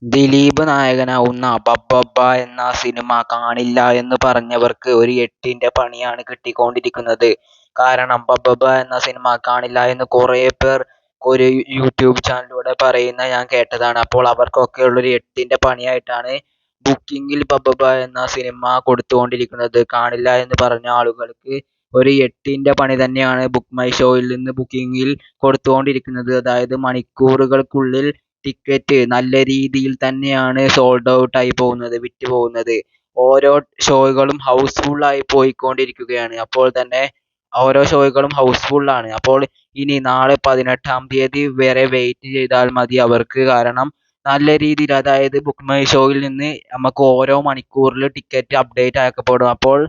ദിലീപ് നായകനാവുന്ന അബ്ബബ്ബ എന്ന സിനിമ കാണില്ല എന്ന് പറഞ്ഞവർക്ക് ഒരു എട്ടിന്റെ പണിയാണ് കിട്ടിക്കൊണ്ടിരിക്കുന്നത്. കാരണം അബ്ബബ്ബ എന്ന സിനിമ കാണില്ല എന്ന് കുറേ പേർ ഒരു യൂട്യൂബ് ചാനലിലൂടെ പറയുന്നത് ഞാൻ കേട്ടതാണ്. അപ്പോൾ അവർക്കൊക്കെ ഉള്ളൊരു എട്ടിന്റെ പണിയായിട്ടാണ് ബുക്കിങ്ങിൽ അബ്ബബ്ബ എന്ന സിനിമ കൊടുത്തുകൊണ്ടിരിക്കുന്നത്. കാണില്ല എന്ന് പറഞ്ഞ ആളുകൾക്ക് ഒരു എട്ടിന്റെ പണി തന്നെയാണ് ബുക്ക് മൈ ഷോയിൽ നിന്ന് ബുക്കിങ്ങിൽ കൊടുത്തുകൊണ്ടിരിക്കുന്നത്. അതായത് മണിക്കൂറുകൾക്കുള്ളിൽ ടിക്കറ്റ് നല്ല രീതിയിൽ തന്നെയാണ് സോൾഡ് ഔട്ടായി പോകുന്നത്, വിറ്റ് പോകുന്നത്. ഓരോ ഷോകളും ഹൗസ്ഫുള്ളായി പോയിക്കൊണ്ടിരിക്കുകയാണ്. അപ്പോൾ തന്നെ ഓരോ ഷോകളും ഹൗസ്ഫുള്ളാണ്. അപ്പോൾ ഇനി നാളെ 18-ാം തീയതി വരെ വെയിറ്റ് ചെയ്താൽ മതി അവർക്ക്. കാരണം നല്ല രീതിയിൽ, അതായത് ബുക്ക് മൈ ഷോയിൽ നിന്ന് നമുക്ക് ഓരോ മണിക്കൂറിൽ ടിക്കറ്റ് അപ്ഡേറ്റ് ആക്കപ്പെടും. അപ്പോൾ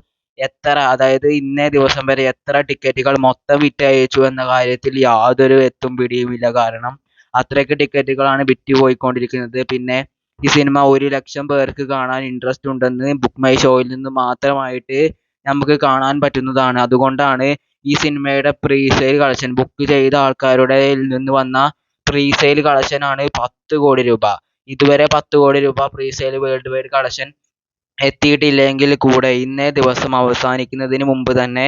അതായത് ഇന്നേ ദിവസം വരെ എത്ര ടിക്കറ്റുകൾ മൊത്തം വിറ്റഴിച്ചു എന്ന കാര്യത്തിൽ യാതൊരു എത്തും പിടിയുമില്ല. കാരണം അത്രയ്ക്ക് ടിക്കറ്റുകളാണ് വിറ്റ് പോയിക്കൊണ്ടിരിക്കുന്നത്. പിന്നെ ഈ സിനിമ 1,00,000 പേർക്ക് കാണാൻ ഇൻട്രസ്റ്റ് ഉണ്ടെന്ന് ബുക്ക് മൈ ഷോയിൽ നിന്ന് മാത്രമായിട്ട് നമുക്ക് കാണാൻ പറ്റുന്നതാണ്. അതുകൊണ്ടാണ് ഈ സിനിമയുടെ പ്രീസെയിൽ കളക്ഷൻ, ബുക്ക് ചെയ്ത ആൾക്കാരുടെ നിന്ന് വന്ന പ്രീസെയിൽ കളക്ഷനാണ് 10 കോടി രൂപ. ഇതുവരെ 10 കോടി രൂപ പ്രീസെയിൽ വേൾഡ് വൈഡ് കളക്ഷൻ എത്തിയിട്ടില്ലെങ്കിൽ കൂടെ ഇന്നേ ദിവസം അവസാനിക്കുന്നതിന് മുമ്പ് തന്നെ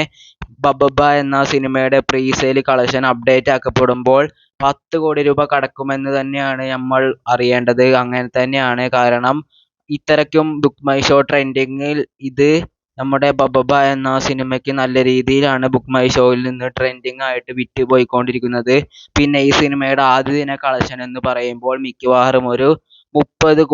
അബ്ബബ്ബ എന്ന സിനിമയുടെ പ്രീസെയിൽ കളക്ഷൻ അപ്ഡേറ്റ് ആക്കപ്പെടുമ്പോൾ 10 കോടി രൂപ കടക്കുമെന്ന് തന്നെയാണ് നമ്മൾ അറിയേണ്ടത്. അങ്ങനെ തന്നെയാണ്. കാരണം ഇത്രയ്ക്കും ബുക്ക് മൈ ഷോ ട്രെൻഡിങ്ങിൽ ഇത് നമ്മുടെ അബ്ബബ്ബ എന്ന സിനിമയ്ക്ക് നല്ല രീതിയിലാണ് ബുക്ക് മൈ ഷോയിൽ നിന്ന് ട്രെൻഡിങ് ആയിട്ട് വിറ്റ് പോയിക്കൊണ്ടിരിക്കുന്നത്. പിന്നെ ഈ സിനിമയുടെ ആദ്യ ദിന കളക്ഷൻ എന്ന് പറയുമ്പോൾ മിക്കവാറും ഒരു 30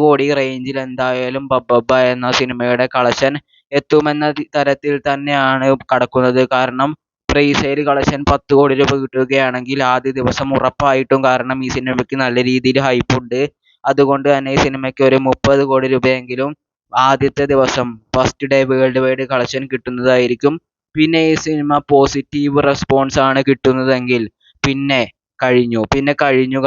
കോടി റേഞ്ചിൽ എന്തായാലും അബ്ബബ്ബ എന്ന സിനിമയുടെ കളക്ഷൻ എത്തുമെന്ന തരത്തിൽ തന്നെയാണ് കടക്കുന്നത്. കാരണം പ്രീസെയിൽ കളക്ഷൻ 10 കോടി രൂപ കിട്ടുകയാണെങ്കിൽ ആദ്യ ദിവസം ഉറപ്പായിട്ടും, കാരണം ഈ സിനിമയ്ക്ക് നല്ല രീതിയിൽ ഹൈപ്പുണ്ട്. അതുകൊണ്ട് തന്നെ ഈ സിനിമയ്ക്ക് ഒരു 30 കോടി രൂപയെങ്കിലും ആദ്യത്തെ ദിവസം first day world wide collection കിട്ടുന്നതായിരിക്കും. പിന്നെ ഈ സിനിമ പോസിറ്റീവ് റെസ്പോൺസ് ആണ് കിട്ടുന്നതെങ്കിൽ പിന്നെ കഴിഞ്ഞു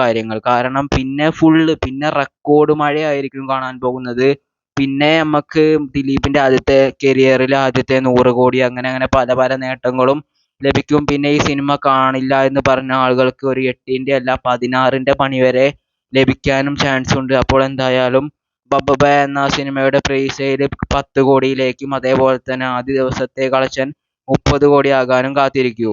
കാര്യങ്ങൾ. കാരണം പിന്നെ റെക്കോർഡ് മഴയായിരിക്കും കാണാൻ പോകുന്നത്. പിന്നെ നമുക്ക് ദിലീപിൻ്റെ ആദ്യത്തെ കരിയറിലെ ആദ്യത്തെ 100 കോടി അങ്ങനെ പല പല നേട്ടങ്ങളും ലഭിക്കും. പിന്നെ ഈ സിനിമ കാണില്ല എന്ന് പറഞ്ഞ ആളുകൾക്ക് ഒരു 8ന്റെ അല്ല 16ന്റെ പണി വരെ ലഭിക്കാനും ചാൻസ് ഉണ്ട്. അപ്പോൾ എന്തായാലും അബ്ബബ്ബ എന്ന സിനിമയുടെ പ്രീസെയിൽ 10 കോടിയിലേക്കും അതേപോലെ തന്നെ ആദ്യ ദിവസത്തെ കളക്ഷൻ 30 കോടി ആകാനും കാത്തിരിക്കൂ.